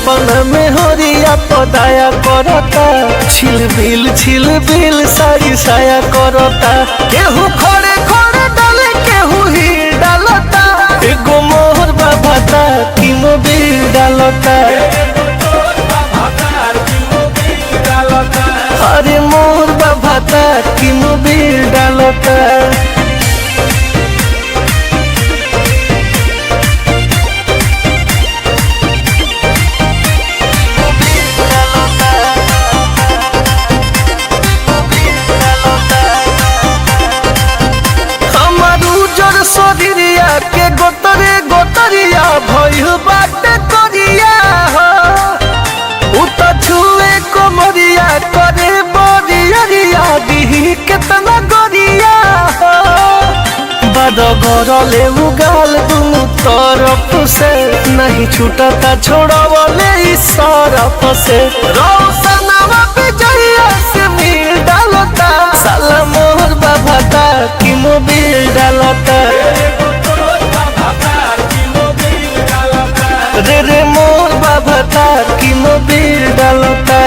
अपन में होरिया पदाया करता। छिल बिल सारी साया करता। केहू खड़े खड़े डाले केहू ही डालता। एगो मोहर बाबा की मोबिल डालता। अरे मोहर बाबा की मोबिल डालता। शरीरिया के गोतरे गोतरिया भइल बाटे करिया हो। उ त छुए कोमरिया करे बरिया दिही केतना गरिया हो। बाद गरले उगाल दुनु तरफ से नहीं छूटता छोड़वले इस सरफ से। रोशनवा विजया से मिल डालता। साला मोहर बाबा की मोबिल डालता। रे मोर बाबा की मोबिल डालता।